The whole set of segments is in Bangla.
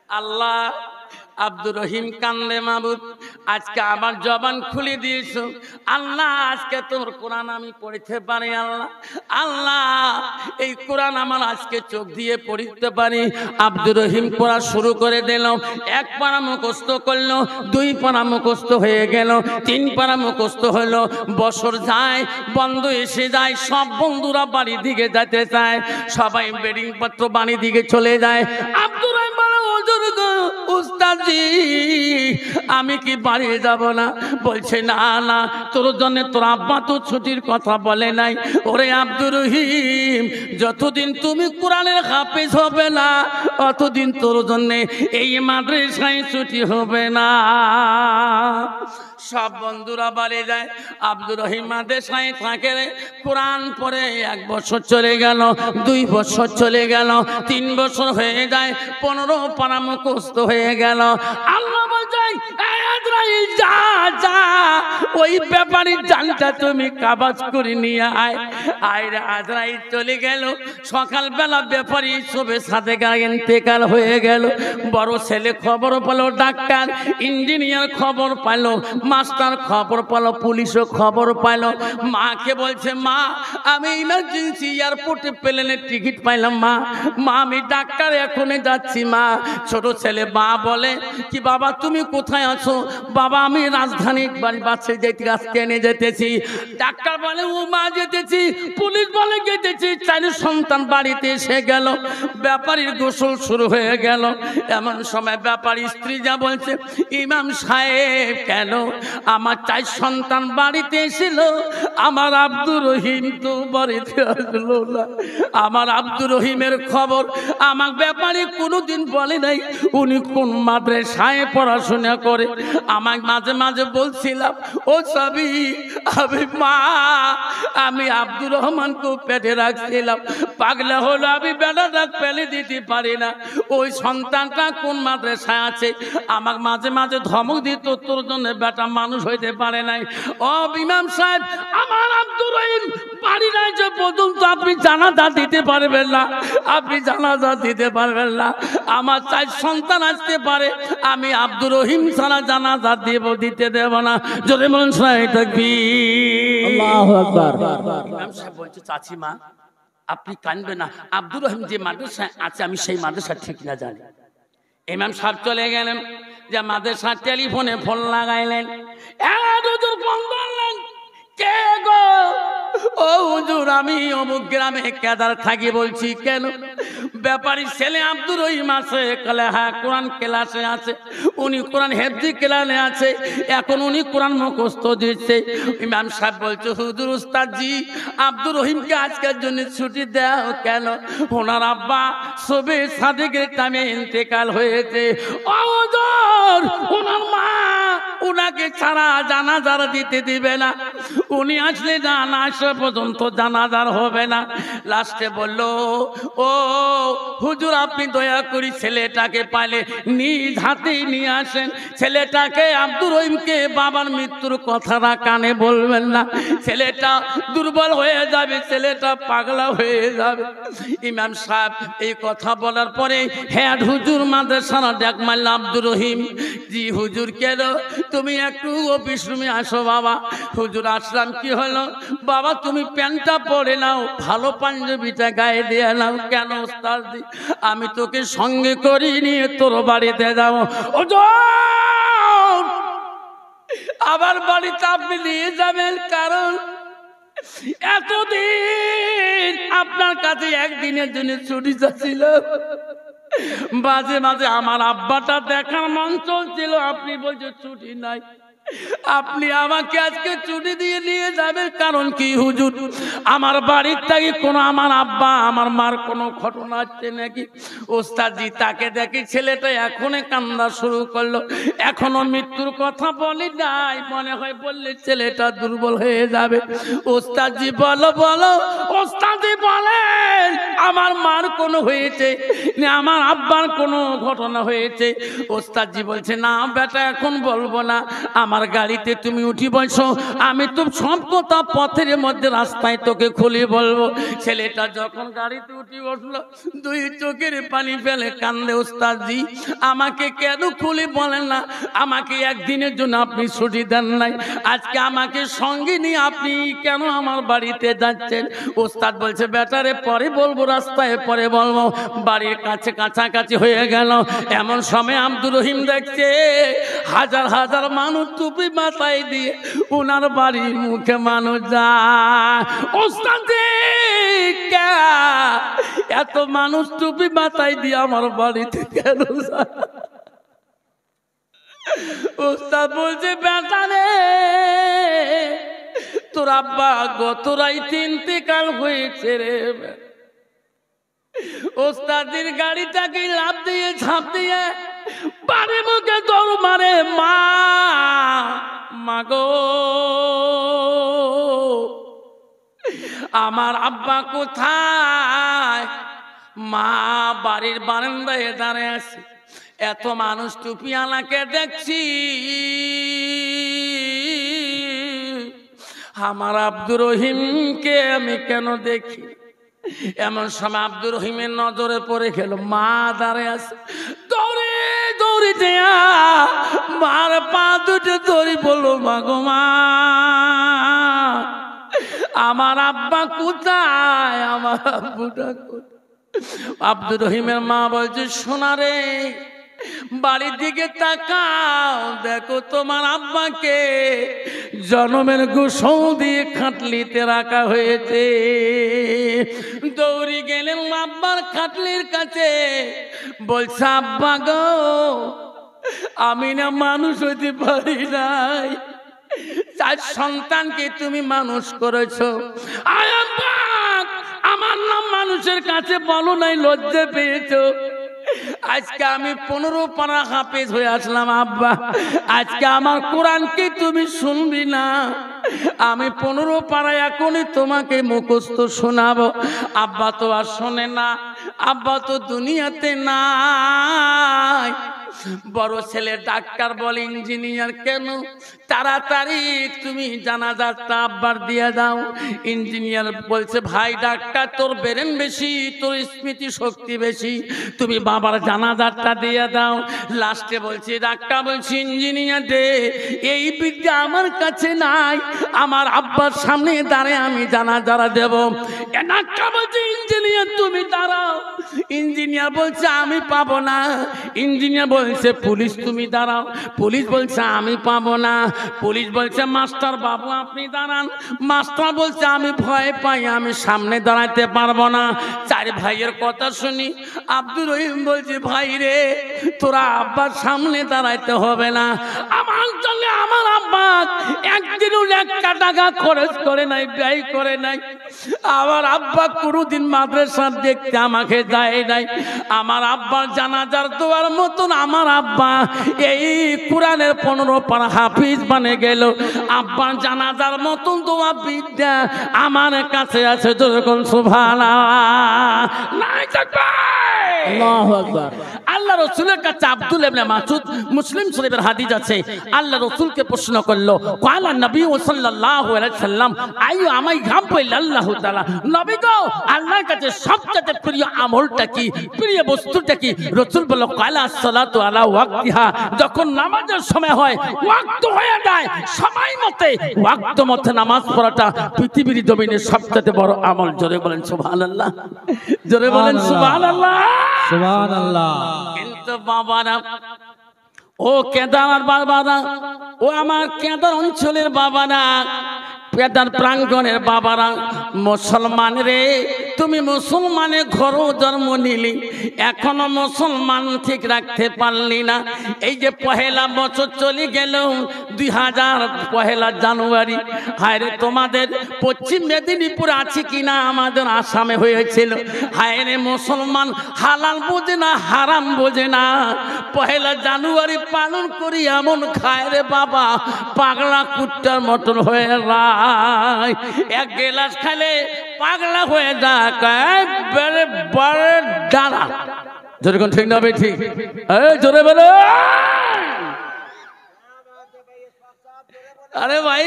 আল্লাহ আব্দুর রহিম কান্দে, মাবুদ আজকে আমার জবান খুলে দিয়েছো আল্লাহ, আজকে তোর কোরআন আমি পড়তে পারি আল্লাহ। আল্লাহ এই কোরআন আমার আজকে চোখ দিয়ে পড়তে পারি। আব্দুর রহিম পড়া শুরু করে দিল। এক পারা মুখস্থ করলো, দুই পারা মুখস্থ হয়ে গেল, তিন পারা মুখস্থ হলো। বছর যায়, বন্ধ এসে যায়, সব বন্ধুরা বাড়ি দিকে যেতে চায়, সবাই বেডিং পত্র বাড়ি দিকে চলে যায়। আব্দুর রহিম উস্তাদজি আমি কি বাড়ি যাব না? বলছে না না, তোর জন্য তোর আব্বা তো ছুটির কথা বলে নাই। ওরে আব্দুর রহিম, যতদিন তুমি কোরআনের হাফেজ হবে না অতদিন তোর জন্য এই মাদ্রাসায় ছুটি হবে না। সব বন্ধুরা বাড়ি যায়, আব্দুর রহিম মাদ্রাসায় থাকে। কোরআন পড়ে 1 বছর চলে গেল, 2 বছর চলে গেল, 3 বছর হয়ে যায়, 15 পারা মুখস্থ হয়ে গেল। আল্লাহ বলছেন আজরাইল যা যা ওই ব্যাপারীর জানটা তুমি কাবাজ করে নিয়ে আয়। আয়রে আজরাইল চলে গেল। সকালবেলা ব্যাপারী সবে সাথে ইন্তেকাল হয়ে গেল। বড় ছেলে খবর পেল, ডাক্তার ইঞ্জিনিয়ার খবর পেল, মাস্টার খবর পেল, পুলিশও খবর পেল। মাকে বলছে মা আমি ইমার্জেন্সি এয়ারপোর্টে প্লেনের টিকিট পাইলাম মা, মা আমি ডাক্তার এখনই যাচ্ছি মা। ছোট ছেলে মা বলে কি বাবা তুমি কোথায় আছো? বাবা আমি রাজধানী বাসে যেতে ট্রেনে যেতেছি। ডাক্তার বলে ও মা যেতেছি, পুলিশ বলে যেতেছি। 4 সন্তান বাড়িতে এসে গেল, ব্যাপারীর গোসল শুরু হয়ে গেল। এমন সময় ব্যাপারী স্ত্রী যা বলছে ইমাম সাহেব কেন আমার 4 সন্তান বাড়িতে এসেছিল, আমার আব্দুর রহিম তো বাড়িতে আসলো না। আমার আব্দুর রহিমের খবর আমার ব্যাপারী কোনোদিন বলে নাই উনি কোন মাদ্রাসায় পড়াশোনা করে। আমাকে মাঝে মাঝে বলছিলাম ও সাবি আমি মা আমি আব্দুর রহমানকে পেটে রাখছিলাম, পাগলা হলো আমি বেটাটা পেলে দিতে পারি না। ওই সন্তানটা কোন মাদ্রাসায় আছে আমাকে মাঝে মাঝে ধমক দিত, তোর জন্য বেটা মানুষ হইতে পারে নাই। ও ইমাম সাহেব আমার আব্দুর রহিম বাড়ি নাই যে পর্যন্ত আপনি জানাজা দিতে পারবেন না, আপনি জানাজা দিতে পারবেন না। আমার 4 সন্তান আসতে পারে, আমি আব্দুর রহিম ছাড়া জানাজা দিতে দেব না। যদি মন সাহেব তাকবীর আল্লাহু আকবার। ইমাম সাহেব বলছে চাচি মা আপনি কাঁদবেন না, আব্দুর রহিম যে মাদ্রাসায় আছে আমি সেই মাদ্রাসা ঠিক না জানি। ইমাম সাহেব চলে গেলেন, যে মাদ্রাসা টেলিফোনে ফোন লাগাইলেন। ফোন করলেন কে গো? ও হুজুর আমি অমুক গ্রামে কেদার থাকি। বলছি কেন? ব্যাপারী ছেলে আব্দুর রহিম আছে। কলে হ্যাঁ কোরআন ক্লাসে আছে, উনি কোরআন হেফজি ক্লাসে আছে, এখন উনি কোরআন মুখস্থ দিচ্ছে। ইমাম সাহেব বলছে হুজুর উস্তাদজি আব্দুর রহিমকে আজকের জন্য ছুটি দাও কেন? ওনার আব্বা সবে সাদেকের টাইমে ইন্তেকাল হয়েছে। ও হুজুর ওনার মা উনাকে ছাড়া জানাজার দিতে দিবে না, উনি আসলে না আসা পর্যন্ত জানাজার হবে না। লাস্টে বলল ও হুজুর আপনি দয়া করি ছেলেটাকে পাইলে নিজ হাতেই নিয়ে আসেন। ছেলেটাকে আব্দুর রহিমকে বাবার মৃত্যুর কথাটা কানে বলবেন না, ছেলেটা দুর্বল হয়ে যাবে, ছেলেটা পাগলা হয়ে যাবে। ইমাম সাহেব এই কথা বলার পরে হেড হুজুর মাদ্রাসার ডাক মারল আব্দুর রহিম। জি হুজুর কেন? তুমি একটু অফিস রুমে আসো বাবা। হুজুর আসলাম। কি হলো? বাবা তুমি প্যান্টটা পরে নাও, ভালো পাঞ্জাবিটা গায়ে দিয়ে নাও। কেন ওস্তাদজি? আমি তোকে সঙ্গে করে নিয়ে তোর বাড়িতে যাবো। আবার বাড়িতে আপনি নিয়ে যাবেন, কারণ এতদিন আপনার কাছে একদিনের জন্য ছুটি চাচ্ছিল, মাঝে মাঝে আমার আব্বাটা দেখার মন চলছিল, আপনি বলছেন ছুটি নাই। আপনি আমাকে আজকে ছুটি দিয়ে নিয়ে যাবেন কারণ কি হুজুর? আমার বাড়ির থেকে কোনো আমার আব্বা আমার মার কোনো ঘটনা আছে নাকি? ওস্তাদজি তাকে দেখি ছেলেটা এখনই কান্না শুরু করলো, এখনো মৃত্যুর কথা বলি নাই, মনে হয় বললে ছেলেটা দুর্বল হয়ে যাবে। ওস্তাদজি বলো বলো। ওস্তাদজি বলেন আমার মার কোনো হয়েছে না আমার আব্বার কোনো ঘটনা হয়েছে? ওস্তাদজি বলছে না বেটা এখন বলবো না, আমার আমার গাড়িতে তুমি উঠি বসো, আমি তো সব কথা পথের মধ্যে রাস্তায় তোকে খুলে বলবো। ছেলেটা যখন গাড়িতে উঠি বসলো, দুই চোখের পানি ফেলে কান্দে, ওস্তাদজি আমাকে কেন খুলে বলেন না? আমাকে একদিনের জন্য আপনি ছুটি দেন নাই, আজকে আমাকে সঙ্গে নিয়ে আপনি কেন আমার বাড়িতে যাচ্ছেন? ওস্তাদ বলছে বেটারে পরে বলবো, রাস্তায় পরে বলবো। বাড়ির কাছে কাছাকাছি হয়ে গেল, এমন সময় আব্দুর রহিম দেখছে হাজার হাজার মানুষ টুপি মাথায় দিয়ে উনার বাড়ির মুখে মানুষ যায়। ওস্তাদ এত মানুষ টুপি মাথায় দিয়ে আমার বাড়িতে কেন যায়? ওস্তাদ বলছে বেটারে তোর আব্বা গত রাইতে ইন্তেকাল হয়েছে রে। ওস্তাদের গাড়িটাকে লাফ দিয়ে ঝাঁপ দিয়ে বাড়ির মুখে দৌড় মারে, মা মাগো আমার আব্বা কোথায়? মা বাড়ির বারান্দায় দাঁড়িয়ে আছে, এত মানুষ টুপিওয়ালাকে দেখছি, আমার আব্দুর রহিমকে আমি কেন দেখি? এমন সময় আব্দুর রহিমের নজরে পড়ে গেল, মা দাঁড়িয়ে আছে, দৌড়ে দৌড়ে দেয়া মার পা দুটো দৌড়ি বললো, মা গো মা আমার আব্বা কোথায়? আমার আব্বুটা কোথায়? আব্দুর রহিমের মা বলছে সোনা রে বাড়ির দিকে তাকাও, দেখো তোমার আব্বাকে জনমের গোসল দিয়ে খাটলিতে রাখা হয়েছে। দৌড়ি গেলেন আব্বার খাটলির কাছে, বলছে আব্বা গো আমি না মানুষ হইতে পারি নাই, 4 সন্তানকে তুমি মানুষ করেছো, আয় আব্বা আমার নাম মানুষের কাছে বলো নাই, লজ্জা পেয়েছো। আজকে আমি 15 পারা হাফেজ হয়ে আসলাম আব্বা, আজকে আমার কোরআনকে তুমি শুনবি না, আমি 15 পারা এখনই তোমাকে মুখস্থ শোনাবো। আব্বা তো আর শোনে না, আব্বা তো দুনিয়াতে নাই। বড় ছেলে ডাক্তার বলে ইঞ্জিনিয়ার, কেন? তাড়াতাড়ি তুমি জানাজাটা আব্বার দিয়ে দাও। ইঞ্জিনিয়ার বলছে ভাই ডাক্তার তোর ব্রেন বেশি, তোর স্মৃতি শক্তি বেশি, তুমি বাবার জানাজাটা দিয়ে দাও। লাস্টে বলছে ডাক্তার বলছি ইঞ্জিনিয়ার দে, এই বিদ্যা আমার কাছে নাই, আমার আব্বার সামনে দাঁড়িয়ে আমি জানাজারা দেব। ডাক্তার বলছে ইঞ্জিনিয়ার তুমি দাঁড়াও। ইঞ্জিনিয়ার বলছে আমি পাবো না। ইঞ্জিনিয়ার বলছে পুলিশ তুমি দাঁড়াও। পুলিশ বলছে আমি পাবো না। পুলিশ বলছে মাস্টার বাবু আপনি দাঁড়ান। মাস্টার বলছে আমি ভয় পাই, আমি সামনে দাঁড়াতে পারবো না। 4 ভাইয়ের কথা শুনি আব্দুর রহিম বলছে ভাই রে তোরা আব্বার সামনে দাঁড়াইতে হবে না, আমার জন্য আমার আব্বা একদিনও 1 টাকা খরচ করে নাই, ব্যয় করে নাই। আমার আব্বা কোনোদিন মাদ্রাসা দেখতে আমাকে যায় নাই। আমার আব্বার জানাজার দোয়ার মতন আমার আব্বা এই কোরআনের 15 পারা হাফিজ বানে গেল। আব্বার জানাজার মতন দোয়া বিদ্যা আমার কাছে আছে। যখন সুবহানাল্লাহ নাই থাকবে আল্লাহু আকবার। আল্লাহ রাসূলের কাছে আব্দুল ইবনে মাসউদ, মুসলিম শরীফের হাদিস আছে, আল্লাহ রাসূলকে প্রশ্ন করলো ক্বালা নবী সাল্লাল্লাহু আলাইহি সাল্লাম আইয়ু আমাই গাব্বাইল আল্লাহু তাআলা, নবী গো আল্লাহর কাছে সবচেয়ে প্রিয় আমলটা কি, প্রিয় বস্তুটা কি? রাসূল বলল ক্বালা সালাতু আলা ওয়াক্তিহা, যখন নামাজের সময় হয়, ওয়াক্ত হয়ে যায়, সময় মতে ওয়াক্ত মতে নামাজ পড়াটা পৃথিবীর জমিনে সবচেয়ে বড় আমল। জোরে বলেন সুবহানাল্লাহ, জোরে বলেন সুবহানাল্লাহ, সুবহানাল্লাহ। কিন্তু বাবারা, ও কেদার বাবারা, ও আমার কেদার অঞ্চলের বাবারা, কেদার প্রাঙ্গণের বাবারা, মুসলমান রে তুমি মুসলমানের ঘরও জন্ম নিলি, এখনো মুসলমান ঠিক রাখতে পারলি না। এই যে পহেলা বছর চলে গেল 2000 পহেলা জানুয়ারি, হায় রে তোমাদের পশ্চিম মেদিনীপুর আছে কিনা, আমাদের আসামে হয়েছিল। হায় রে মুসলমান হালাল বোঝে না, হারাম বোঝে না, পহেলা জানুয়ারি পালন করি এমন খায় রে বাবা, পাগলা কুত্তার মতন হয়ে রায়। 1 গ্লাস খাইলে পাগলা হয়ে যায়, বড় ডালা। জোরে কোন ঠিক না ঠিক? জোরে বলো। আরে ভাই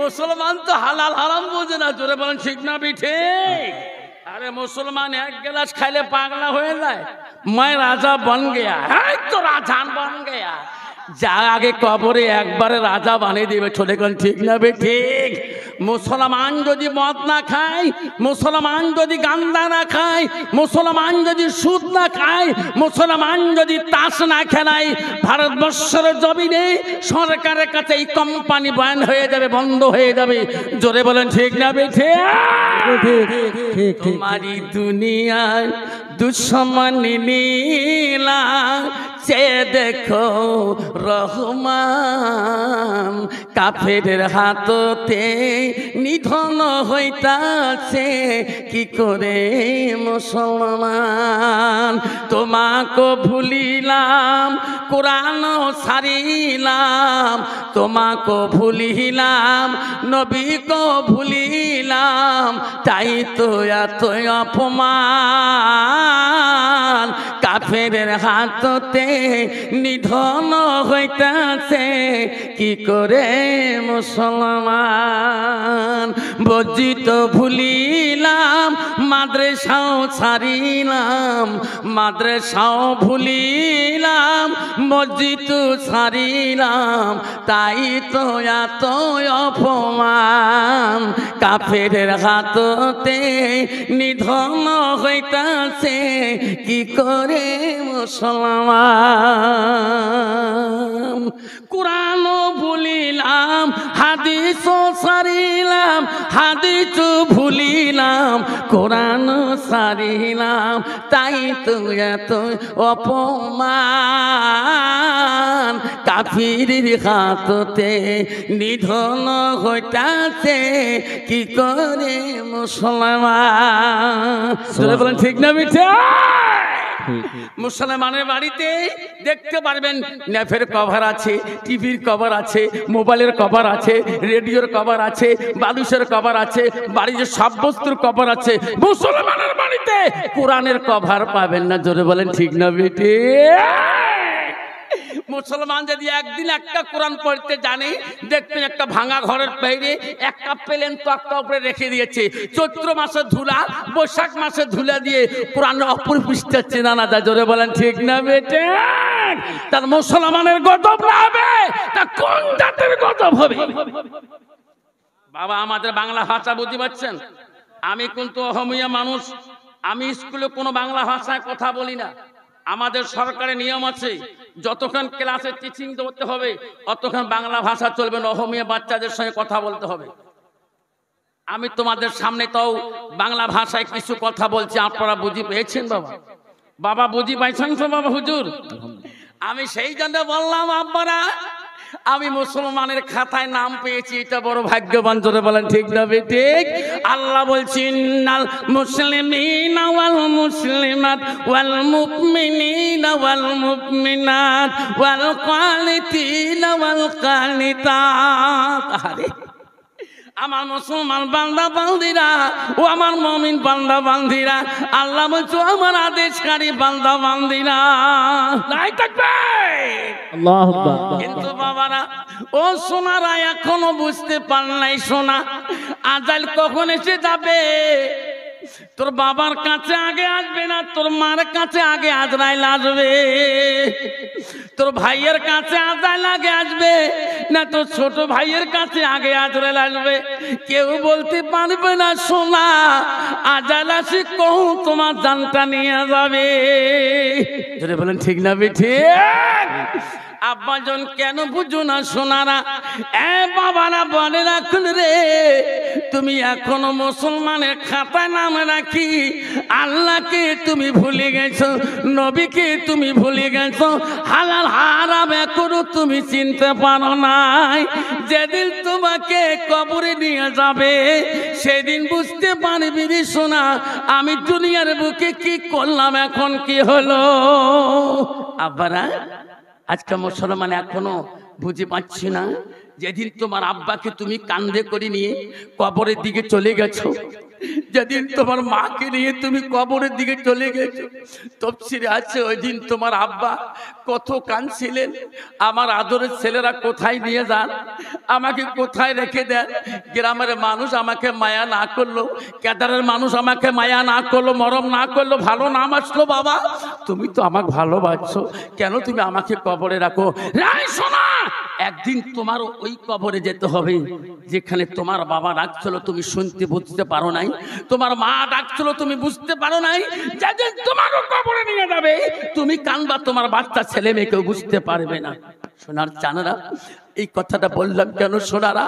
মুসলমান তো হালাল হারাম বোঝে না, জোরে বলেন ঠিক না ঠিক? अरे मुसलमान एक गिलास खाइले पागला हो जाए, मैं राजा बन गया है तो राजा बन गया, जा आगे कबरे एक बार राजा बने दिए चले गन ठीक ना बे ठीक। मुसलमान यदि मद ना खाए, मुसलमान यदि गांजा ना खाए, मुसलमान यदि सूद ना खाए, मुसलमान यदि ताश ना खेलाय, भारतवर्षेर जमिने सरकारेर काছে এই কোম্পানি বন্ধ হয়ে যাবে, বন্ধ হয়ে যাবে, জোরে বলেন ঠিক না বে ঠিক? तुम्हारी दुनिया दुश्मन नीला से देखो रहमान, काफेर हाथते निधन हইতাছে কি করে মুসলমান। তোমাকে ভুলিলাম কোরআন ছাড়িলাম, তোমাকে ভুলিলাম নবীকে ভুলিলাম, তাই তো এত অপমান, কাফেরের হাততে নিধন হইতাছে কি করে মুসলমান। মসজিদ ভুলিলাম মাদ্রাসাও ছাড়িলাম, মাদ্রাসাও ভুলিলাম মসজিদ ছাড়িলাম, তাই তো এত অপমান, কাফেরের হাততে নিধন হইতাছে কি করে মুসলমান। কুরআন ভুলিলাম হাদিস ছাড়িলাম, হাদিস ভুলিলাম কুরআন ছাড়িলাম, তাই তো এত অপমান, কাফিরের হাততে নিধন হইতাছে কি করে মুসলমান। বলেন ঠিক না মিঠা? মুসলমানের বাড়িতে দেখতে পারবেন নেফের কভার আছে, টিভির কভার আছে, মোবাইলের কভার আছে, রেডিওর কভার আছে, বালুশের কভার আছে, বাড়িতে সব বস্তুর কভার আছে। মুসলমানের বাড়িতে কোরআনের কভার পাবেন না, জোরে বলেন ঠিক না বেটি? মুসলমান যদি একদিন একটা কোরআন পড়তে জানে, দেখবেন একটা ভাঙা ঘরের বাইরে একটা প্লেন তক্তা উপরে রেখে দিয়েছে, চৈত্র মাসে ধুলা, বৈশাখ মাসে ধুলা দিয়ে কোরআনের অপর পৃষ্ঠা চেনা না যায়, জোরে বলেন ঠিক না বেটে? তার মুসলমানের গজব না হবে, তা কোন জাতের গজব হবে? বাবা আমাদের বাংলা ভাষা বুঝতে পারছেন? আমি কিন্তু অহমিয়া মানুষ, আমি স্কুলে কোনো বাংলা ভাষায় কথা বলি না। আমাদের সরকারের নিয়ম আছে, যতক্ষণ ক্লাসে টিচিং করতে হবে অতক্ষণ বাংলা ভাষা চলবে না, অহমিয়া বাচ্চাদের সঙ্গে কথা বলতে হবে। আমি তোমাদের সামনে তাও বাংলা ভাষায় কিছু কথা বলছি, আপনারা বুঝি পেয়েছেন? বাবা বাবা বুঝি পাইছেন তো বাবা হুজুর? আমি সেই জন্য বললাম আপনারা, আমি মুসলমানের খাতায় নাম পেয়েছি, এটা বড় ভাগ্যবান, জোরে বলেন ঠিক না ঠিক? আল্লাহ বলছেন নাল মুসলিমিনা ওয়াল মুসলিমাত ওয়াল মুমিনিনা ওয়াল মুমিনাত ওয়াল কানিতিনা ওয়াল কানিতাত। আরে আমার মুসলমান বান্দা বান্দিরা ও আমার মুমিন বান্দা বান্দিরা, আল্লাহ বলছো আমার আদেশকারী বান্দা বান্দিরা, নাই থাকবে আল্লাহু আকবার। কিন্তু বাবারা ও সোনারা এখনো বুঝতে পার নাই, সোনা আজাল কখন এসে যাবে? তোর বাবার কাছে আগে আসবে না, তোর মার কাছে আগে আজরাইল আসবে, তোর ভাইয়ের কাছে আজরাইল আগে আসবে না, তোর ছোট ভাইয়ের কাছে আগে আজরাইল আসবে। কেউ বলতে পারবে না সোনা আজরাইল আসি কখন তোমার জানটা নিয়ে যাবে, যদি বলেন ঠিক না বেঠি? আব্বাজন কেন বুঝো না সোনারা? এ বাবারা বলে রাখুন রে, তুমি এখনো মুসলমানের খাতায় নাম রাখি আল্লাহকে তুমি ভুলে গেছো, নবীকে তুমি ভুলে গেছো, হালাল হারাম এখনো তুমি চিনতে পারো নাই। যেদিন তোমাকে কবরে নিয়ে যাবে সেদিন বুঝতে পারবি রে সোনা আমি দুনিয়ার বুকে কি করলাম, এখন কি হলো। আব্বারা আজকে মুসলমান এখনো বুঝে পাচ্ছি না, যেদিন তোমার আব্বাকে তুমি কাঁধে করে নিয়ে কবরের দিকে চলে গেছো, যেদিন তোমার মাকে নিয়ে তুমি কবরের দিকে চলে গেছো, তাফসীরে আছে ওই দিন তোমার আব্বা কত কাঁদছিলেন। আমার আদরের ছেলেরা কোথায় নিয়ে যান, আমাকে কোথায় রেখে দেন, গ্রামের মানুষ আমাকে মায়া না করলো, কেদারের মানুষ আমাকে মায়া না করলো, মরম না করলো, ভালো নাম আসলো, বাবা তুমি তো আমাকে ভালোবাসছো, কেন তুমি আমাকে কবরে রাখো? রাই শোনা, একদিন তোমার ওই কবরে যেতে হবে যেখানে তোমার বাবা ডাকছিল তুমি শুনতে বুঝতে পারো নাই, তোমার মা ডাকছিল তুমি বুঝতে পারো নাই, যেদিন তোমাকে কবরে নিয়ে যাবে তুমি কানবা, তোমার বাচ্চা ছেলে মেয়েকেও বুঝতে পারবে না। সোনার চানারা, এই কথাটা বললাম কেন সোনারা,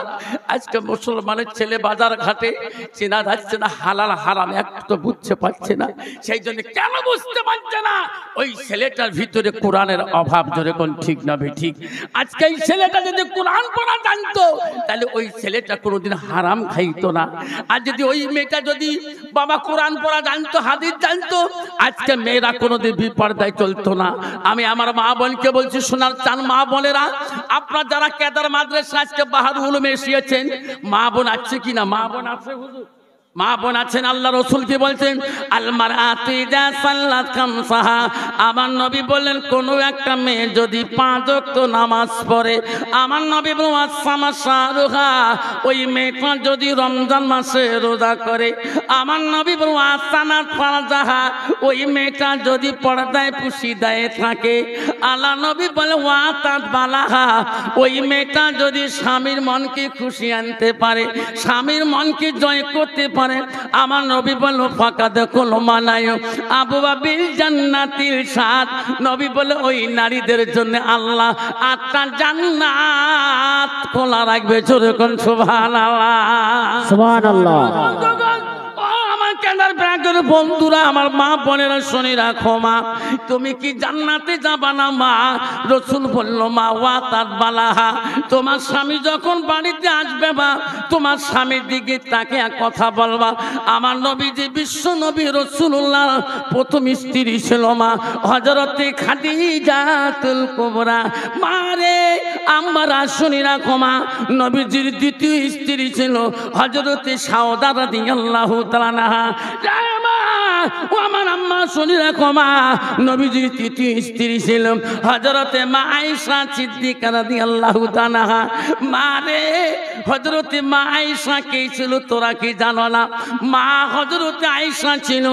আজকে মুসলমানের ছেলে বাজার ঘাটে চেনা যাচ্ছে না, হালাল হারাম একটু বুঝতে পারছে না। সেই জন্য কেন বুঝতে পারছে না? ওই ছেলেটার ভিতরে কোরআনের অভাব। জোরে কোন ঠিক না ঠিক? আজকে এই ছেলেটা যদি কোরআন পড়া জানতো তাহলে ওই ছেলেটা কোনোদিন হারাম খাইতো না। আর যদি ওই মেয়েটা যদি বাবা কোরআন পড়া জানতো, হাদিস জানতো, আজকে মেয়েরা কোনোদিন বিপর্দায় চলতো না। আমি আমার মা বোনকে বলছি, সোনার চান মা বোনেরা, আপনার যারা কেদার মাদ্রাসা আজকে বাহার উলুমে এসেছেন, মা বোন আছে কিনা? মা বোন আছে হুজুর? মা বোন আছেন? আল্লাহ রসুল কি বলছেন? আল মারআতু ইযা সাল্লাত খামসাহা, আমার নবী বললেন কোন একটা মেয়ে যদি 5 ওয়াক্ত নামাজ পড়ে, আমার নবী বলেন আসামা শাহরুহা, ওই মেয়েটা যদি রমজান মাসে রোজা করে, আমার নবী বলেন আসানাত ফারজাহা, ওই মেয়েটা যদি পর্দায় পুশিদায় থাকে, আল্লাহ নবী বলে ওয়াতাত বালাহা, ওই মেয়েটা যদি স্বামীর মনকে খুশি আনতে পারে, স্বামীর মনকে জয় করতে পারে, আমার নবী বলল ফাঁকা দেখো মানায় আবু বাবিল জান্নাতিল সাত, নবী বলে ওই নারীদের জন্য আল্লাহ 8টা জান্নাত খোলা রাখবে। জোরে কোন সুবহানাল্লাহ, সুবহানাল্লাহ। বন্ধুরা, আমার মা বোনেরা শুনে রাখো, মা তুমি কি জান্নাতে যাবা না? মা রসুল বলল মা ওয়াতাত বালাহা, তোমার স্বামী যখন বাড়িতে আসবে বা তোমার স্বামীর দিকে তাকে এক কথা বলবা। আমার নবী যে বিশ্ব নবী রাসূলুল্লাহ প্রথম স্ত্রী ছিল মা হযরতে খাদিজাতুল কুবরা। মা রে আমরা শুনে রাখো, মা নবীজির দ্বিতীয় স্ত্রী ছিল হযরতে সাউদা রাদিয়াল্লাহু তাআলা আনহা। ও আমার আম্মা শুনে রাখো, মা নবীজির তৃতীয় স্ত্রী ছিল হযরতে মা আয়েশা সিদ্দিকা রাদিয়াল্লাহু তাআলা আনহা। মা রে হযরতে মা আয়েশা কে ছিল তোরা কি জানো না? মা হযরতে আয়েশা ছিল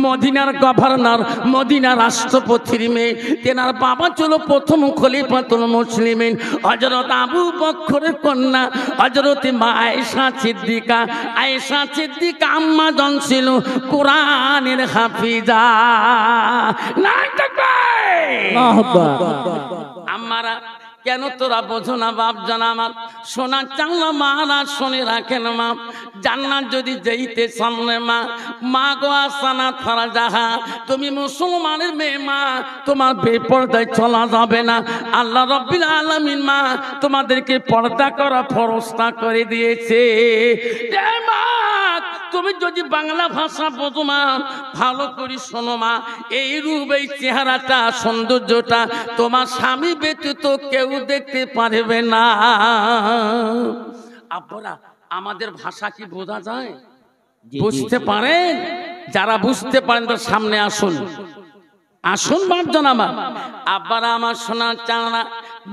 মদিনার গভর্নর, মদিনার রাষ্ট্রপতির মেয়ে। তেনার বাবা ছিল প্রথম খলিফাতুল মুসলিমিন হযরত আবু বকরের কন্যা হযরতে মা আয়েশা সিদ্দিকা। আয়েশা সিদ্দিকা আম্মা জন ছিল কোরআনের হাফিজা। আমারা কেন তোরা বোঝো না বাপ জানা? আমার সোনার চাংলা মারা শুনে রাখেন, মা জান্নাত যদি যেইতে সামনে মা মা গো আসানাত ফারজাহা, তুমি মুসলমানের মেয়ে মা, তোমার বেপরদায় চলা যাবে না। আল্লাহ রাব্বিল আলামিন মা তোমাদেরকে পর্দা করা ফরজটা করে দিয়েছে। মা তুমি যদি বাংলা ভাষা বোঝো মা, ভালো করে শোনো মা, এই রূপ এই চেহারাটা সৌন্দর্যটা তোমার স্বামী ব্যতীত কেউ দেখতে পারবে না। আপনারা আমাদের ভাষা কি বোঝা যায়? বুঝতে পারেন? যারা বুঝতে পারেন তার সামনে আসুন, আসুন বাপজন আমার। আব্বারা আমার শোনার চানা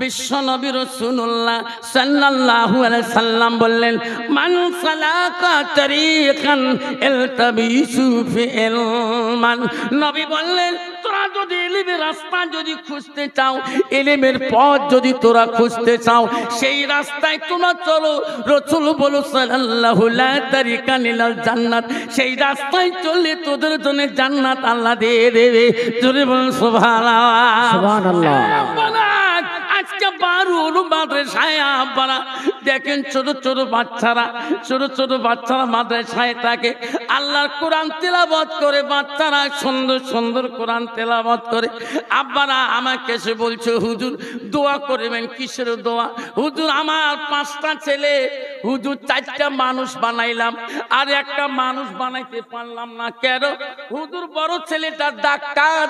বিশ্ব নবী রাসূলুল্লাহ সাল্লাল্লাহু আলাইহি সাল্লাম বললেন মান সালাকা তারিকান ইলতাবিসু ফি ইলমান। নবী বললেন তোরা যদি ইলমের রাস্তা যদি খুঁজতে চাও, ইলমের পথ যদি তোরা খুঁজতে চাও, সেই রাস্তায় তোমরা চলো। রাসূল বলে সাল্লাল্লাহু লা তারিকান ইলাল জান্নাত, সেই রাস্তায় চললে তোদের জন্য জান্নাত আল্লাহ দিয়ে দেবে। জোরে বলুন সুবহানাল্লাহ, সুবহানাল্লাহ। আজকে বারুল মাদ্রাসায় আপনারা দেখেন ছোট ছোট বাচ্চারা মাদ্রাসায় থাকে, আল্লাহর কোরআন তেলাওয়াত করে, বাচ্চারা সুন্দর সুন্দর কোরআন তেলাওয়াত করে। আব্বারা আমাকে এসে বলছে হুজুর দোয়া করবেন। কিসের দোয়া? হুজুর আমার 5টা ছেলে হুজুর 4টা মানুষ বানাইলাম আর একটা মানুষ বানাইতে পারলাম না। কেন? হুজুর বড় ছেলেটা ডাক্তার,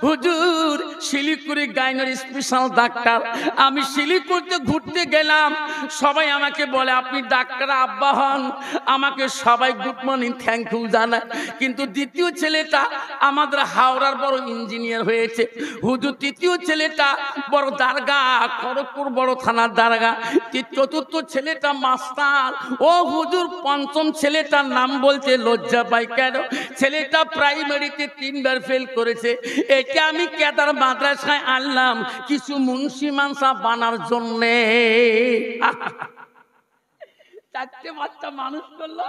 হুজুর শিলিগুড়ি গাইনার স্পেশাল ডাক্তার। আমি শিলিগুড়িতে ঘুরতে গেলাম, সবাই আমাকে বলে আপনি ডাক্তার আব্বা হন, আমাকে সবাই গুড মর্নিং থ্যাংক ইউ জানায়। কিন্তু দ্বিতীয় ছেলেটা আমাদের হাওড়ার বড় ইঞ্জিনিয়ার হয়েছে। হুজুর তৃতীয় ছেলেটা বড় দারগা, খড়গপুর বড় থানার দারগা। চতুর্থ ছেলেটা মাস্টার। ও হুজুর পঞ্চম ছেলেটার নাম বলতে লজ্জা পাই। কেন? ছেলেটা প্রাইমারিতে 3বার ফেল করেছে। এটা আমি কেদার মাদ্রাসায় আনলাম কিছু মুন্সি মানসা বানার জন্যে। 4টে বাচ্চা মানুষ করলো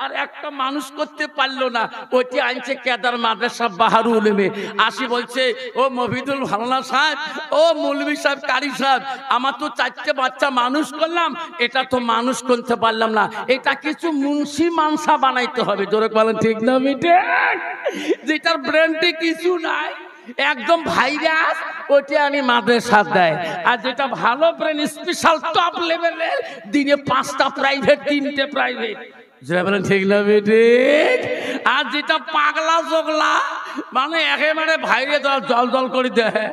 আর একটা মানুষ করতে পারলো না, ওইটি আনছে কেদার মাদ্রাসা বাহারুল উলুমে। আসি বলছে ও মফিদুল ভালনা সাহেব, ও মৌলভী সাহেব, কারি সাহেব, আমার তো 4টে বাচ্চা মানুষ করলাম, এটা তো মানুষ করতে পারলাম না, এটা কিছু মুন্সি মানসা বানাইতে হবে। জোরে বলেন ঠিক না মিটে? যেটার ব্রেনটি কিছু নাই, একদম ভাইরাস, ওইটা আমি মাদ্রাসা দেয়। আর যেটা ভালো ব্রেন স্পেশাল টপ লেভেলের, দিনে 5টা প্রাইভেট 3টে প্রাইভেট। বলেন ঠিক না বেটে? আর যেটা পাগলা জগলা মানে একেবারে ভাইরে জল জল করে দেয়,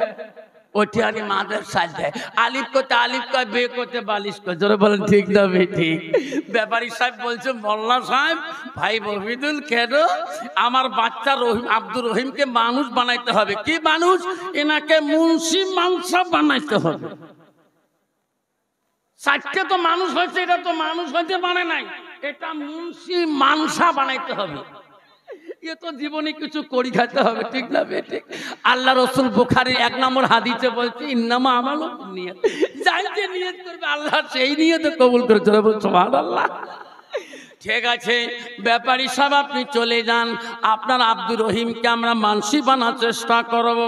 ওইটা আমি মাদ্রাসা দেয়। আলিফ করতে আলিফ কয়, বে করতে বালিশ কয়। জোরে বলেন ঠিক না বেটি? ব্যাপারী সাহেব বলছে মোল্লা সাহেব, ভাই মফিদুল, কেন? আমার বাচ্চা রহিম, আব্দুর রহিমকে মানুষ বানাইতে হবে। কি মানুষ? এনাকে মুন্সি মানসা বানাইতে হবে। 4টে তো মানুষ হয়েছে, এটা তো মানুষ হইতে পারে নাই, এটা মুন্সি মানসা বানাইতে হবে। এ তো জীবনে কিছু করি খাইতে হবে, ঠিক না বেটি? আল্লাহ রসুল বুখারীর 1 নম্বর হাদিসে বলছে ইন্নামা আমালু বিন্নিয়াত, যাই যে নিয়ত করবে আল্লাহ সেই নিয়তে কবুল করে। সুবহানাল্লাহ। ঠিক আছে ব্যাপারী সাহেব, আপনি চলে যান। আপনার আব্দুর রহিমকে আমরা মানসি বানার চেষ্টা করব।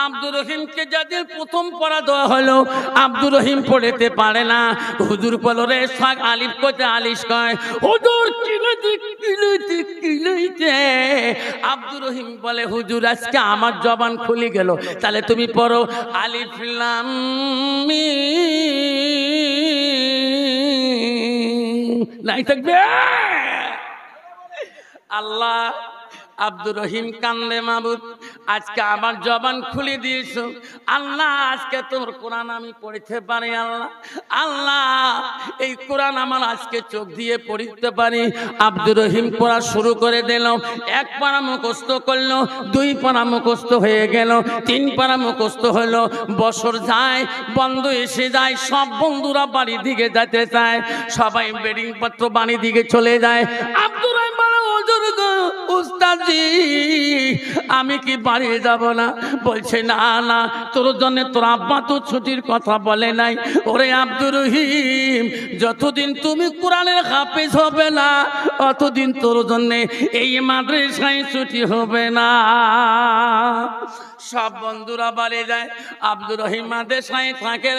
আব্দুর রহিমকে যাদের প্রথম পড়া দেওয়া হলো, আব্দুর রহিম পড়তে পারে না। হুজুর বলো রে শাক আলিফ করতে আলিশ কয়, হুজুর কিলইতে। আব্দুর রহিম বলে হুজুর আজকে আমার জবান খুলে গেল, তাহলে তুমি পড়ো আলিফ লাম মিম। নাই থাকবে আল্লাহ। আব্দুর রহিম কান্দে, মাবুদ আজকে আমার জবান খুলে দিয়েছো আল্লাহ, আজকে তোর কোরআন আমি পড়তে পারি আল্লাহ। আল্লাহ এই কোরআন আমার আজকে চোখ দিয়ে পড়তে পারি। আব্দুর রহিম পড়া শুরু করে দিল। 1 পারা মুখস্থ করলো, 2 পারা মুখস্থ হয়ে গেল, 3 পারা মুখস্থ হলো। বছর যায়, বন্ধ এসে যায়, সব বন্ধুরা বাড়ি দিকে যেতে চায়, সবাই বেডিং পত্র বাড়ি দিকে চলে যায়। আব্দুর রহিম উস্তাদজি আমি কি বাড়ি যাব না? বলছে না না, তোর জন্য তোর আব্বা তো ছুটির কথা বলে নাই। ওরে আব্দুর রহিম, যতদিন তুমি কোরআনের হাফেজ হবে না অতদিন তোর জন্য এই মাদ্রাসায় ছুটি হবে না। সব বন্ধুরা বাড়ি যায়, আব্দুর রহিম মাদ্রাসায় থাকে।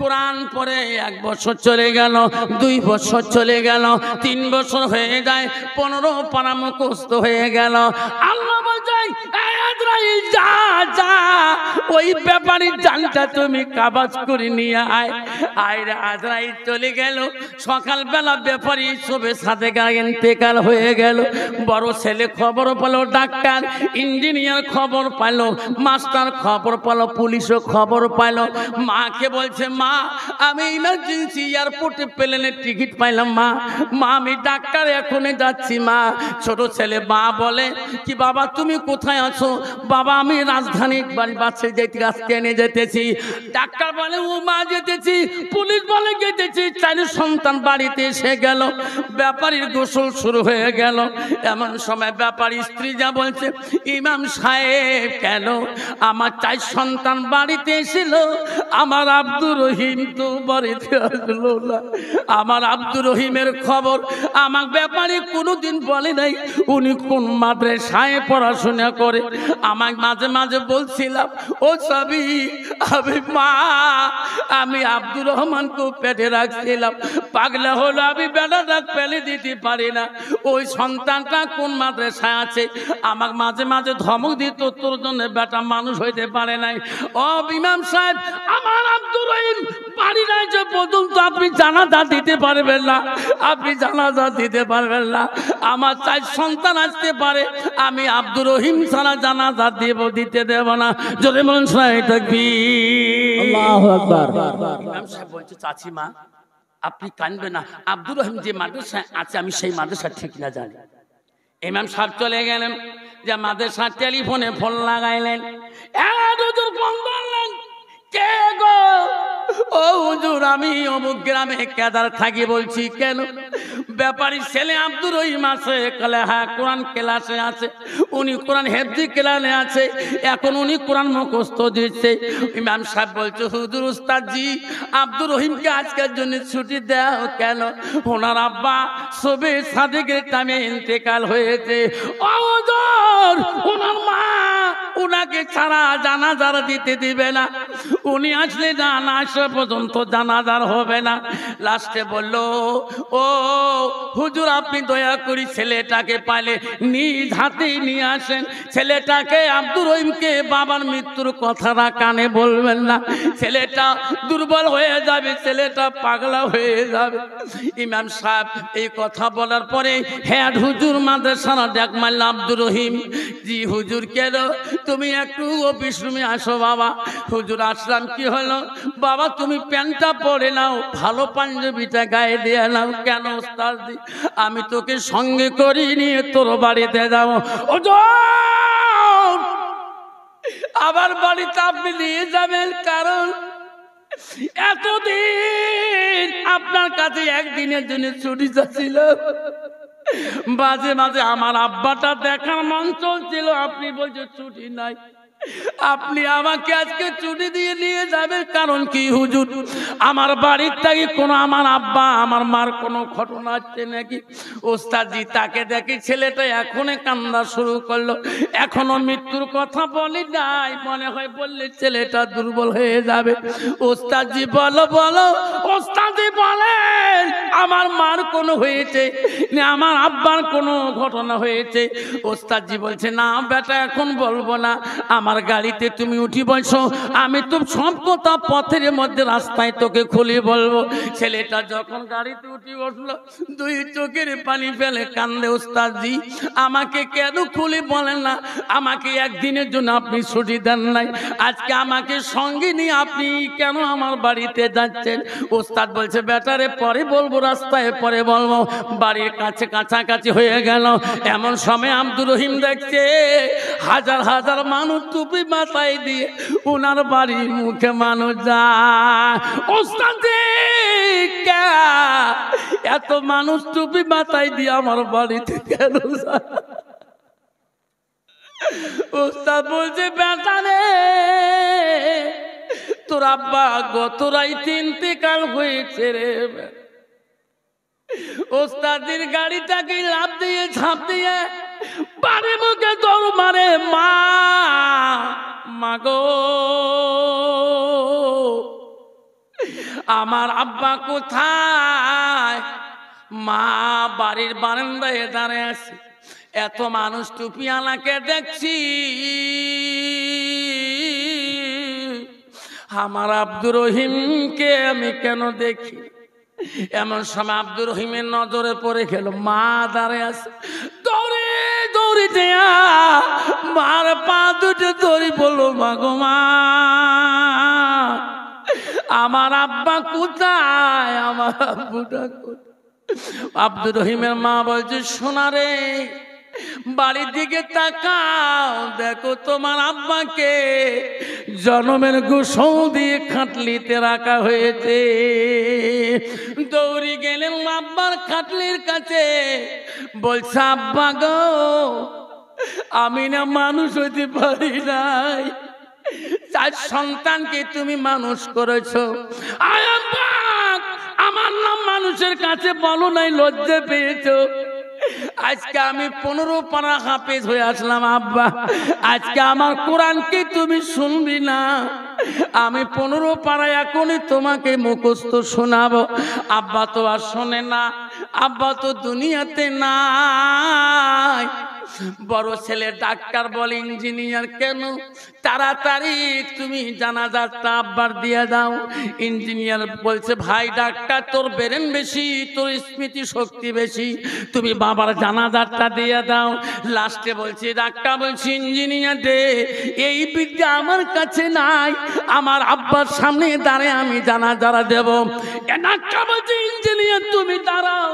কোরআন পড়ে 1 বছর চলে গেল, 2 বছর চলে গেল, 3 বছর হয়ে যায়, 15 পারা মুখস্থ হয়ে গেল। আল্লাহ বলছেন আজরাইল যা যা, ওই ব্যাপারীর জানটা তুমি কাবাজ করে নিয়ে আয়। আয়রা আজরাইল চলে গেল। সকালবেলা ব্যাপারী সবে সাথে গায়ে ইন্তেকাল হয়ে গেল। বড় ছেলে খবর পেল, ডাক্তার ইঞ্জিনিয়ার খবর পেল, মাস্টার খবর পেল, পুলিশও খবর পেল। মাকে বলছে মা আমি ইমার্জেন্সি এয়ারপোর্টে প্লেনের টিকিট পাইলাম মা, মা আমি ডাক্তার এখনই যাচ্ছি মা। ছোট ছেলে মা বলে কি বাবা তুমি কোথায় আছো? বাবা আমি রাজধানী বাড়ি বাসে যেতে ট্রেনে যেতেছি। ডাক্তার বলে ও মা যেতেছি, পুলিশ বলে যেতেছি। 4 সন্তান বাড়িতে এসে গেল, ব্যাপারীর গোসল শুরু হয়ে গেল। এমন সময় ব্যাপারী স্ত্রী যা বলছে ইমাম সাহেব কেন আমার 4 সন্তান বাড়িতে এসেছিল, আমার আব্দুর রহিম তো বাড়িতে আসলো না। আমার আব্দুর রহিমের খবর আমার ব্যাপারী কোনোদিন বলে নাই উনি কোন মাদ্রাসায় পড়াশোনা করে। আমার মাঝে মাঝে বলছিলাম ও সাবি আমি মা আমি আব্দুর রহমানকে পেটে রাখছিলাম, পাগলা হলো আমি বেটাটা ফেলে দিতে পারি না। ওই সন্তানটা কোন মাদ্রাসায় আছে, আমাকে মাঝে মাঝে ধমক দিত, তোর জন্য বেটা মানুষ হইতে পারে নাই। ও ইমাম সাহেব, আমার আব্দুর রহিম বাড়ি নাই যে পর্যন্ত আপনি জানাজা দিতে পারবেন না, আপনি জানাজা দিতে পারবেন না। আমার 4 সন্তান আসতে পারে, আমি আব্দুর রহিম ছাড়া জানাজা দিতে দেব না। যদি বলেন সাহেব তাকবীর, আল্লাহু আকবার। ইমাম সাহেব বলছে, চাচিমা আপনি কাঁদবেন না, আব্দুর রহিম যে মাদ্রাসায় আছে আমি সেই মাদ্রাসা ঠিক না জানি। ইমাম সাহেব চলে গেলেন, যে মাদ্রাসার টেলিফোনে ফোন লাগাইলেন, ফোন করলেন, কে গো? ও হুজুর, আমি অমুক গ্রামে কেদার থাকি। বলছি কেন? ব্যাপারী ছেলে আব্দুর রহিম আছে। কলে হ্যাঁ, কোরআন ক্লাসে আছে, উনি কোরআন হেফজি ক্লাসে আছে, এখন উনি কোরআন মুখস্থ দিচ্ছে। ইমাম সাহেব বলছে, হুজুর উস্তাদজি, আব্দুর রহিমকে আজকের জন্য ছুটি দাও কেন? ওনার আব্বা সবে সাদিকের টাইমে ইন্তেকাল হয়েছে। ও হুজুর, ওনার মা উনাকে ছাড়া জানাজার দিতে দিবে না, উনি আসলে না আসা পর্যন্ত জানাজার হবে না। লাস্টে বলল, ও হুজুর, আপনি দয়া করি ছেলেটাকে পাইলে নিজ হাতেই নিয়ে আসেন। ছেলেটাকে আব্দুর রহিমকে বাবার মৃত্যুর কথাটা কানে বলবেন না, ছেলেটা দুর্বল হয়ে যাবে, ছেলেটা পাগলা হয়ে যাবে। ইমাম সাহেব এই কথা বলার পরে হেড হুজুর মাদ্রাসার ডাক মারল, আব্দুর রহিম। জি হুজুর, কেন? তুমি একটু অফিস রুমে আসো। বাবা। হুজুর আসলাম। কি হলো? বাবা তুমি প্যান্টটা পরে নাও, ভালো পাঞ্জাবিটা গায়ে দিয়ে নাও। কেন ওস্তাদ? আমি তোকে সঙ্গে করে নিয়ে তোর বাড়িতে যাবো। আবার বাড়িতে আপনি নিয়ে যাবেন, কারণ এতদিন আপনার কাছে একদিনের জন্য ছুটি চাচ্ছিল, মাঝে মাঝে আমার আব্বাটা দেখার মন চলছিল, আপনি বলছেন ছুটি নাই, আপনি আমাকে আজকে ছুটি দিয়ে নিয়ে যাবেন। কারণ কি হুজুর? আমার বাড়ির থেকে কোনো আমার আব্বা আমার মার কোনো ঘটনা আছে নাকি? ওস্তাদজি তাকে দেখি ছেলেটা এখনই কান্না শুরু করলো, এখনো মৃত্যুর কথা বলি নাই, মনে হয় বললে ছেলেটা দুর্বল হয়ে যাবে। ওস্তাদজি বলো বলো, ওস্তাদজি বলেন আমার মার কোনো হয়েছে না আমার আব্বার কোনো ঘটনা হয়েছে? ওস্তাদজি বলছে, না বেটা এখন বলবো না, আমার গাড়িতে তুমি উঠি বসো, আমি তো সব কথা পথের মধ্যে রাস্তায় তোকে খুলে বলবো। ছেলেটা যখন গাড়িতে উঠি বসলো, 2 চোখের পানি ফেলে কান্দে, ওস্তাদজি আমাকে কেন খুলে বলেন না? আমাকে একদিনের জন্য আপনি ছুটি দেন নাই, আজকে আমাকে সঙ্গে নিয়ে আপনি কেন আমার বাড়িতে যাচ্ছেন? ওস্তাদ বলছে, বেটারে পরে বলবো, রাস্তায় পরে বলবো। বাড়ির কাছে কাছাকাছি হয়ে গেল, এমন সময় আব্দুর রহিম দেখছে হাজার হাজার মানুষ টুপি মাথায় দিয়ে উনার বাড়ির মুখে মানুষ যায়। ওস্তাদজি এত মানুষ টুপি মাথায় দিয়ে আমার বাড়িতে কেন যায়? ওস্তাদ বলছে, বেটা রে, তোর আব্বা গত রাইতে ইন্তেকাল হয়েছে রে। ওস্তাদের গাড়িটাকে লাফ দিয়ে ঝাঁপ দিয়ে বাড়ির মুখে দৌড় মারে, মা মাগো আমার আব্বা কোথায়? মা বাড়ির বারান্দায় দাঁড়িয়ে আছে, এত মানুষ টুপিওয়ালাকে দেখছি, আমার আব্দুর রহিমকে আমি কেন দেখি? এমন সময় আব্দুর রহিমের নজরে পড়ে গেল, মা দাঁড়িয়ে আছে, দৌড়ে দৌড়ে দেয়া মার পা দুটো দৌড়ি বললো, মা গো মা, আমার আব্বা কোথায়? আমার আব্বুটা কোথায়? আব্দুর রহিমের মা বলছে, সোনা রে, বাড়ির দিকে তাকাও, দেখো তোমার আব্বাকে জনমের গোসল দিয়ে খাটলিতে রাখা হয়েছে। দৌড়ি গেলেন আব্বার খাটলির কাছে, বলছে, আব্বা গো, আমি না মানুষ হইতে পারি নাই, 4 সন্তানকে তুমি মানুষ করেছো, আমার নাম মানুষের কাছে বলো নাই, লজ্জা পেয়েছো। আজকে আমি 15 পারা হাফেজ হয়ে আসলাম, আব্বা আজকে আমার কোরআনকে তুমি শুনবি না, আমি 15 পাড়ায় এখনই তোমাকে মুখস্থ শোনাবো। আব্বা তো আর শোনে না, আব্বা তো দুনিয়াতে নাই। বড় ছেলে ডাক্তার বলে ইঞ্জিনিয়ার, কেন? তাড়াতাড়ি তুমি জানাজাটা আব্বার দিয়ে দাও। ইঞ্জিনিয়ার বলছে ভাই ডাক্তার তোর ব্রেন বেশি, তোর স্মৃতি শক্তি বেশি, তুমি বাবার জানাজাটা দিয়ে দাও। লাস্টে বলছে ডাক্তার বলছে ইঞ্জিনিয়ার দে, এই বিদ্যা আমার কাছে নাই, আমার আব্বার সামনে দাঁড়িয়ে আমি জানাজারা দেব। ডাক্তার বলছে ইঞ্জিনিয়ার তুমি দাঁড়াও।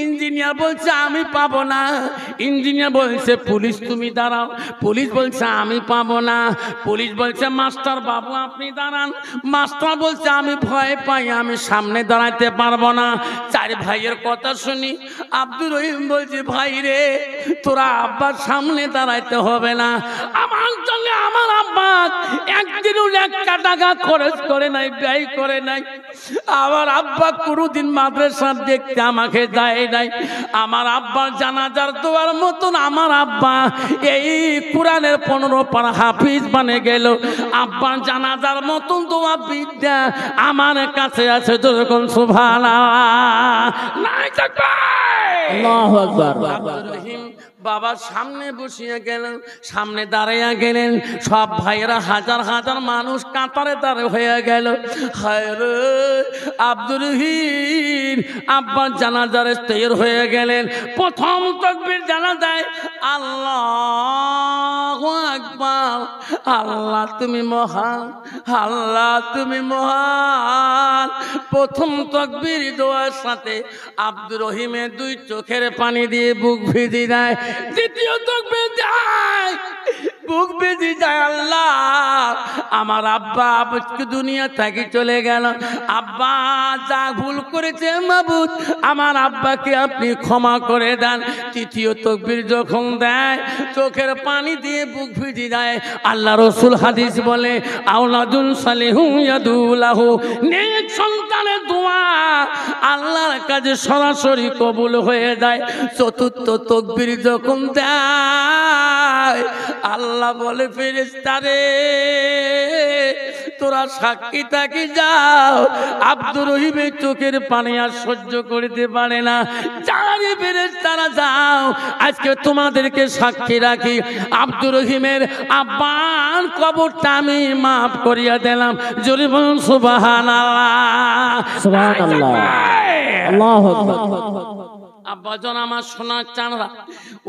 ইঞ্জিনিয়ার বলছে আমি পাবো না। ইঞ্জিনিয়ার বলছে পুলিশ তুমি দাঁড়াও। পুলিশ বলছে আমি পাবো না। পুলিশ বলছে মাস্টার বাবু আপনি দাঁড়ান। মাস্টার বলছে আমি ভয় পাই, আমি সামনে দাঁড়াতে পারবো না। 4 ভাইয়ের কথা শুনি আব্দুর রহিম বলছে ভাই রে তোরা আব্বার সামনে দাঁড়াইতে হবে না, আমার জন্য আমার আব্বা একদিনও 1 টাকা খরচ করে নাই, ব্যয় করে নাই। আমার আব্বা কোনোদিন মাদ্রাসা দেখতে আমাকে যায় নাই। আমার আব্বার জানাজার দোয়ার মতন আমার আব্বা এই কোরআনের 15 পারা হাফিজ বানে গেল। আব্বার জানাজার মতন দোয়া বিদ্যা আমার কাছে আছে। যখন সুবহানাল্লাহ আল্লাহু আকবার। আব্দুর রহিম বাবার সামনে বসিয়ে গেলেন, সামনে দাঁড়াইয়া গেলেন। সব ভাইয়েরা হাজার হাজার মানুষ কাতারে দাঁড়ে হয়ে গেল। হায় রে আব্দুর রহিম আব্বার জানাজারে তৈরি হয়ে গেলেন। প্রথম তাকবীর জানাজায় আল্লাহু আকবার। আল্লাহ তুমি মহান, আল্লাহ তুমি মহান। প্রথম তাকবীর দোয়ার সাথে আব্দুর রহিমের 2 চোখের পানি দিয়ে বুক ভিজে যায়। দ্বিতীয় তাকবীর যায়, বুক বেঁধে যায়। আল্লাহ আমার আব্বা আজকে দুনিয়া থেকে চলে গেল, আব্বা যা ভুল করেছে মাবুদ আমার আব্বাকে আপনি ক্ষমা করে দেন। তৃতীয় তাকবীর যখন দেয় চোখের পানি দিয়ে বুক ভিজে যায়। আল্লাহ রাসূল হাদিস বলে আওলাদুন সালিহুন ইয়াদুলাহু, নেক সন্তানের দোয়া আল্লাহর কাছে সরাসরি কবুল হয়ে যায়। চতুর্থ তাকবীর যখন দেয় আল্লাহ বলে ফেরেশতারে তোরা সাক্ষী থাকি যাও, আব্দুর রহিমের চোখের পানি আর সহ্য করতে পারে না। যারে ফেরেশতারা যাও আজকে তোমাদেরকে সাক্ষী রাখি আব্দুর রহিমের আব্বার কবরটা আমি মাফ করিয়া দিলাম। জোরে বলুন সুবহানাল্লাহ সুবহানাল্লাহ আল্লাহু আকবার। আব্বাজন আমার সোনার চাঁদরা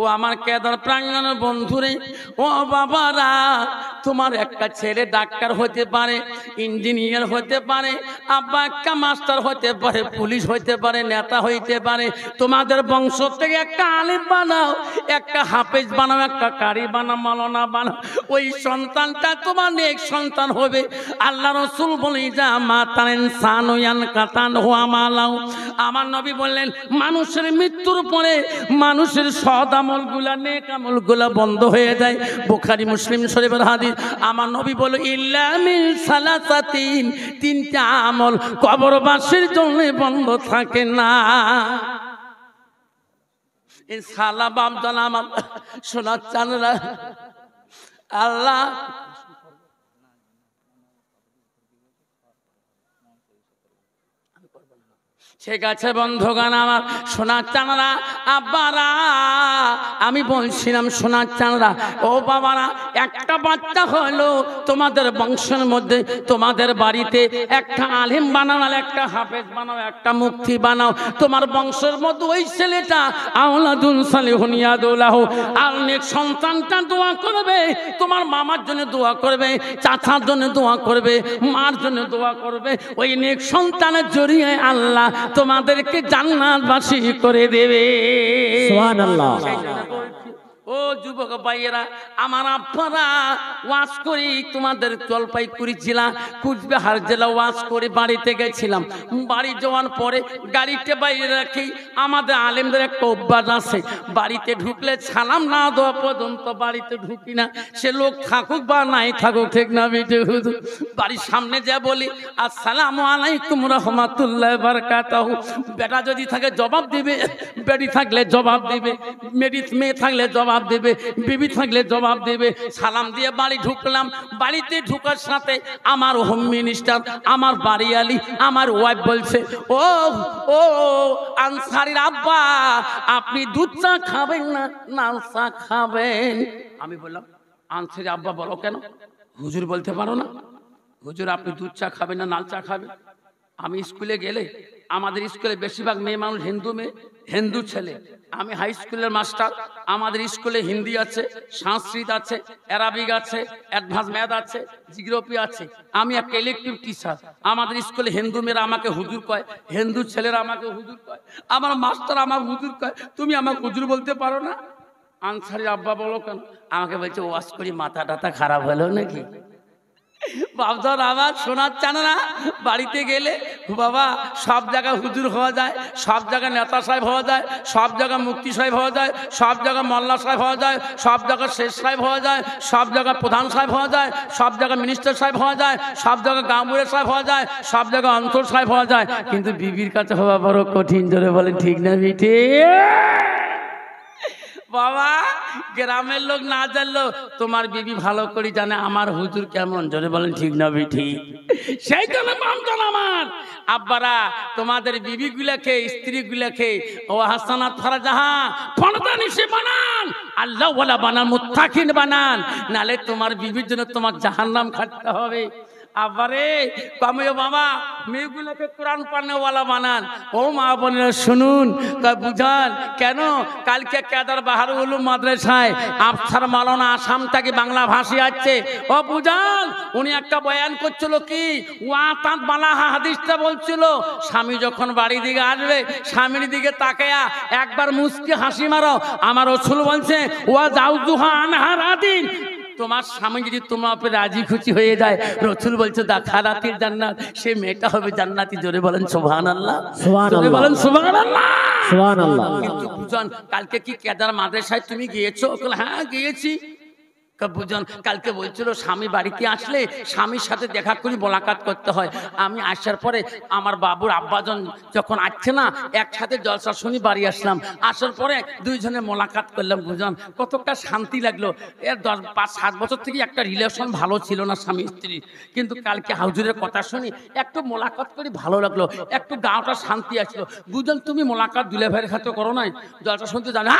ও আমার কেদার প্রাঙ্গণের বন্ধুরে ও বাবারা, তোমার একটা ছেলে ডাক্তার হতে পারে, ইঞ্জিনিয়ার হতে পারে, আব্বা একটা মাস্টার হতে পারে, পুলিশ হতে পারে, নেতা হইতে পারে। তোমাদের বংশ থেকে একটা আলিম বানাও, একটা হাফেজ বানাও, একটা কারি বানাও, মাওলানা বানাও। ওই সন্তানটা তোমার নেক সন্তান হবে। আল্লাহ রাসূল বলেন যা মাতান ইনসানু ইয়ানকাতান হুয়া মালাউ। আমার নবী বললেন মানুষের মৃত্যুর পরে মানুষের সৎ আমলগুলা নেক আমলগুলা বন্ধ হয়ে যায়। বুখারী মুসলিম শরীফের হাদিস। আমার নবী বলে ইল্লা মিন সালাসাতিন, 3টা আমল কবরবাসীর জন্য বন্ধ থাকে না। এই সালা বাপদান আমার শোনা চান না আল্লাহ ঠিক আছে বন্ধুগান আমার সোনার চাঁদরা আব্বারা, আমি বলছিলাম সোনার চাঁদরা ও বাবারা, একটা বাচ্চা হলো তোমাদের বংশের মধ্যে, তোমাদের বাড়িতে একটা আলেম বানাও, একটা হাফেজ বানাও, একটা মুফতি বানাও। তোমার বংশের মধ্যে ওই ছেলেটা আওলাদুন সালিহুন ইয়াদুলাহু, আর নেক সন্তানটা দোয়া করবে, তোমার মামার জন্য দোয়া করবে, চাচার জন্য দোয়া করবে, মার জন্য দোয়া করবে। ওই নেক সন্তানের জরিয়ে আল্লাহ তোমাদেরকে জান্নাতবাসী করে দেবে। সুবহানাল্লাহ। ও যুবক ভাইয়েরা আমার আব্বারা ওয়াজ করি, তোমাদের জলপাইগুড়ি জেলা কুচবিহার জেলা ওয়াজ করে বাড়িতে গেছিলাম। বাড়ি যাওয়ার পরে গাড়িতে বাইরে রাখি, আমাদের আলেমদের একটা অভ্যাস আছে, বাড়িতে ঢুকলে সালাম না দেওয়া পর্যন্ত বাড়িতে ঢুকি না। সে লোক থাকুক বা নাই থাকুক, ঠিক না বেটে? হুজুর বাড়ির সামনে যা বলি আসসালামু আলাইকুম রাহমাতুল্লাহি ওয়া বারাকাতুহু। বেটা যদি থাকে জবাব দিবে, বেটি থাকলে জবাব দিবে, মেয়ে থাকলে জবাব জবাব দেবে, বিবি থাকলে জবাব দেবে। সালাম দিয়ে বাড়ি ঢুকলাম। বাড়িতে ঢুকার সাথে আমার হোম মিনিস্টার, আমার বাড়িয়ালি, আমার ওয়াইফ বলছে, ও ও আনসারির আব্বা, আপনি দুধ চা খাবেন না লাল চা খাবেন? আমি বললাম, আনসারি আব্বা বলো কেন? হুজুর বলতে পারো না? হুজুর আপনি দুধ চা খাবেন না লাল চা খাবেন? আমি স্কুলে গেলে আমাদের স্কুলে বেশিরভাগ মেয়ে মানুষ হিন্দু মেয়ে, হিন্দু ছেলে। আমি হাই স্কুলের মাস্টার। আমাদের স্কুলে হিন্দি আছে, সংস্কৃত আছে, অ্যারাবিক আছে, অ্যাডভান্স ম্যাথ আছে, জিওগ্রাফি আছে। আমি একটা ইলেকটিভ টিচার। আমাদের স্কুলে হিন্দু মেয়েরা আমাকে হুজুর কয়, হিন্দু ছেলেরা আমাকে হুজুর কয়, আমার মাস্টার আমার হুজুর কয়। তুমি আমাকে হুজুর বলতে পারো না? আনসারি আব্বা বলো কেন? আমাকে বলছে ওয়াজ করি মাথা টাথা খারাপ হলো নাকি? বাবদার আবার শোনার চান না? বাড়িতে গেলে বাবা সব জায়গায় হুজুর হওয়া যায়, সব জায়গায় নেতা সাহেব হওয়া যায়, সব জায়গায় মুফতি সাহেব হওয়া যায়, সব জায়গায় মোল্লা সাহেব হওয়া যায়, সব জায়গায় শেখ সাহেব হওয়া যায়, সব জায়গায় প্রধান সাহেব হওয়া যায়, সব জায়গায় মিনিস্টার সাহেব হওয়া যায়, সব জায়গায় গাঁবুড়ে সাহেব হওয়া যায়, সব জায়গায় অঞ্চল সাহেব হওয়া যায়, কিন্তু বিবির কাছে হওয়া বড় কঠিন। জোরে বলেন ঠিক না বিটি? বাবা গ্রামের লোক না জানলো তোমার বিবি ভালো করে জানে আমার হুজুর কেমন। জোরে বলেন ঠিক না বিঠি? সেই জন্য বামজন আমার আব্বারা তোমাদের বিবি গুলাকে, স্ত্রী গুলাকে ও হাসানাত ফারাজাহা ফরদানিসে বানান, আল্লাহ ওয়ালা বানান, মুত্তাকিন বানান, নালে তোমার বিবির জন্য তোমার জাহান্নাম খাটতে হবে। আবারে কমিও বাবা মেয়েগুলোকে কোরআন পড়নেওয়ালা বানান। ও মা বোনেরা শুনুন, তা বুঝান কেন? কালকে কেদার বাহারুল উলুম মাদ্রাসায় আফসার মাওলানা আসাম থেকে বাংলা ভাষী আছে। ও বুঝান উনি একটা বয়ান করছিল, কি ওয়াতাত বালাহা হাদিসটা বলছিল, স্বামী যখন বাড়ি দিকে আসবে স্বামীর দিকে তাকায়া একবার মুস্কি হাসি মারো। আমার রাসূল বলছে ওয়া জাউজুহা আনহা রাদিন, তোমার স্বামী যদি তোমার উপরে রাজি খুশি হয়ে যায়, রাসূল বলছে দাখালাতিল জান্নাত, সে মেয়েটা হবে জান্নাতি। জোরে বলেন সুবহানাল্লাহ, জোরে বলেন সুবহানাল্লাহ, সুবহানাল্লাহ। কিন্তু বুঝান কালকে কি কেদার মাদ্রাসায় তুমি গিয়েছো? হ্যাঁ গিয়েছি। বুঝান কালকে বলছিল স্বামী বাড়িতে আসলে স্বামীর সাথে দেখা করে মোলাকাত করতে হয়। আমি আসার পরে আমার বাবুর আব্বাজন যখন আসছে না, একসাথে জলসা শুনি বাড়ি আসলাম। আসার পরে দুইজনে মোলাকাত করলাম। বুঝান কতটা শান্তি লাগলো। এর 5-7 বছর থেকে একটা রিলেশন ভালো ছিল না স্বামী স্ত্রী, কিন্তু কালকে হুজুরের কথা শুনি একটু মোলাকাত করে ভালো লাগলো, একটু গাঁটা শান্তি আসলো। বুঝান তুমি মোলাকাত দুলে ভাইয়ের খাতে করো নাই? জলসা শুনতে জানো?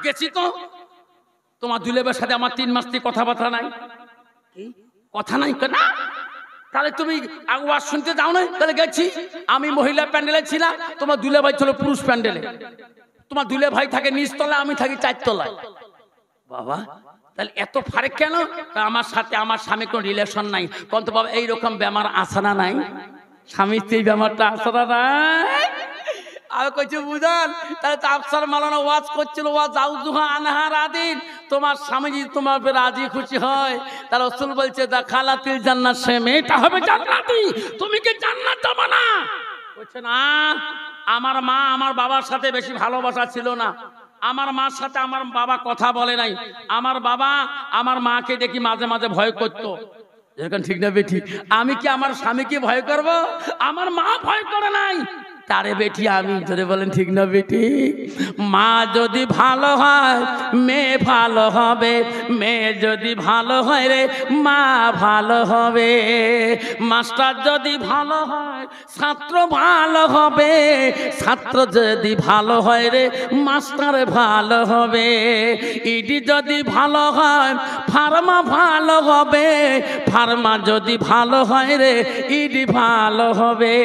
গেছি তো, তোমার দুলেবের সাথে আমার 3 মাস থেকে কথাবার্তা নাই। কথা নাই কেন? তাহলে তুমি ওয়াজ শুনতে যাও না? তাহলে গেছি। আমি মহিলা প্যান্ডেলে ছিলাম, তোমার দুলে ভাই ছিল পুরুষ প্যান্ডেলে। তোমার দুলে ভাই থাকে নিচতলায়, আমি থাকি 4 তলায়। বাবা তাহলে এত ফারেক কেন? আমার সাথে আমার স্বামী কোনো রিলেশন নাই। কিন্তু বাবা এইরকম বেমার আসানা নাই? স্বামী স্ত্রী বেমারটা আসানা নাই? আর কইছে বুঝান তাহলে তো আফসার মাওলানা ওয়াজ করছিল, ওয়াজ জাউজুহা আনহা রাদিন, তোমার স্বামী যদি তোমার উপরে রাজি খুশি হয়, তাহলে রাসূল বলছে দাখালাতিল জান্নাত, সে মেয়েটা হবে জান্নাতি। তুমি কি জান্নাত যাবে না? বলছে না, আমার মা আমার বাবার সাথে বেশি ভালোবাসা ছিল না। আমার মার সাথে আমার বাবা কথা বলে নাই। আমার বাবা আমার মাকে দেখি মাঝে মাঝে ভয় করতো। এখন ঠিক না বেঠি? আমি কি আমার স্বামীকে ভয় করব? আমার মা ভয় করে নাই, তারে বেটি আমি। জোরে বলেন ঠিক না বেটি? মা যদি ভালো হয় মেয়ে ভালো হবে, মেয়ে যদি ভালো হয় রে মা ভালো হবে, মাস্টার যদি ভালো হয় ছাত্র ভালো হবে, ছাত্র যদি ভালো হয় রে মাস্টার ভালো হবে, ইডি যদি ভালো হয় ফার্মা ভালো হবে, ফার্মা যদি ভালো হয় রে ইডি ভালো হবে।